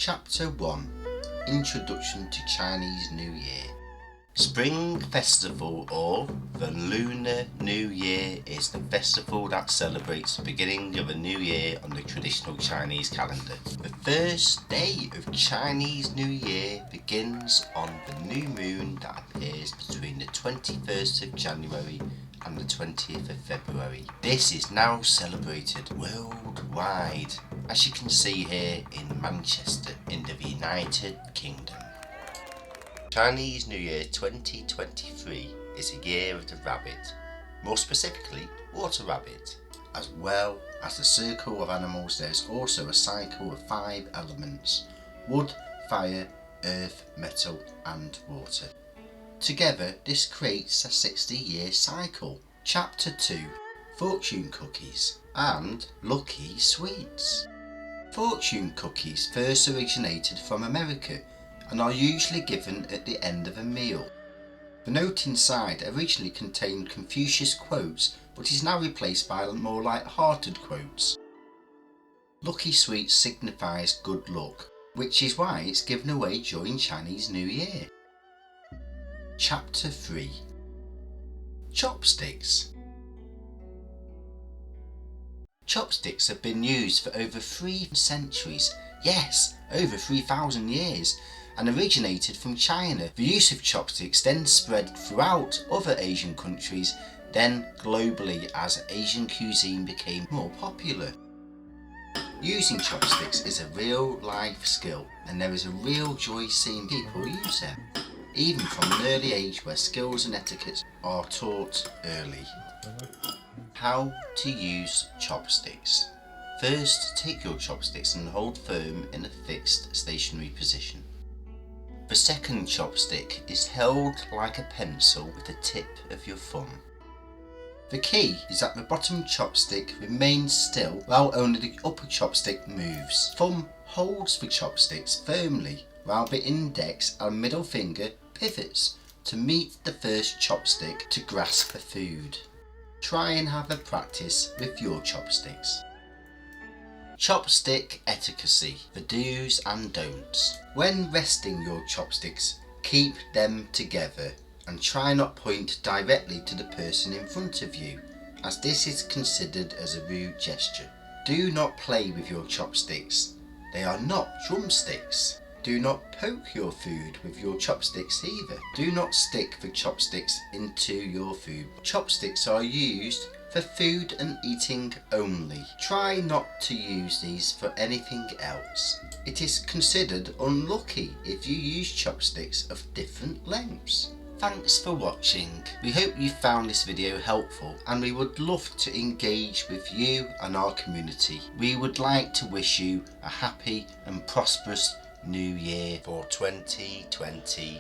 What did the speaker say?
Chapter 1 Introduction to Chinese New Year. Spring Festival, or the Lunar New Year, is the festival that celebrates the beginning of a new year on the traditional Chinese calendar. The first day of Chinese New Year begins on the new moon that appears between the 21st of January and the 20th of February. This is now celebrated worldwide, as you can see here in Manchester in the United Kingdom. Chinese New Year 2023 is a year of the rabbit, more specifically water rabbit. As well as the circle of animals, there is also a cycle of 5 elements: wood, fire, earth, metal and water. Together this creates a 60-year cycle. Chapter 2 Fortune Cookies and Lucky Sweets. Fortune cookies first originated from America and are usually given at the end of a meal. The note inside originally contained Confucius quotes, but is now replaced by more light-hearted quotes. Lucky Sweets signifies good luck, which is why it's given away during Chinese New Year. Chapter 3 Chopsticks. Chopsticks have been used for over 3 centuries, yes, over 3,000 years, and originated from China. The use of chopsticks then spread throughout other Asian countries, then globally as Asian cuisine became more popular. Using chopsticks is a real life skill, and there is a real joy seeing people use them, even from an early age where skills and etiquette are taught early. How to use chopsticks. First, take your chopsticks and hold firm in a fixed stationary position. The second chopstick is held like a pencil with the tip of your thumb. The key is that the bottom chopstick remains still while only the upper chopstick moves. Thumb holds the chopsticks firmly while the index and middle finger pivots to meet the first chopstick to grasp the food. Try and have a practice with your chopsticks. Chopstick etiquette, the do's and don'ts. When resting your chopsticks, keep them together and try not point directly to the person in front of you, as this is considered as a rude gesture. Do not play with your chopsticks. They are not drumsticks. Do not poke your food with your chopsticks either. Do not stick the chopsticks into your food. Chopsticks are used for food and eating only. Try not to use these for anything else. It is considered unlucky if you use chopsticks of different lengths. Thanks for watching. We hope you found this video helpful, and we would love to engage with you and our community. We would like to wish you a happy and prosperous New Year for 2023.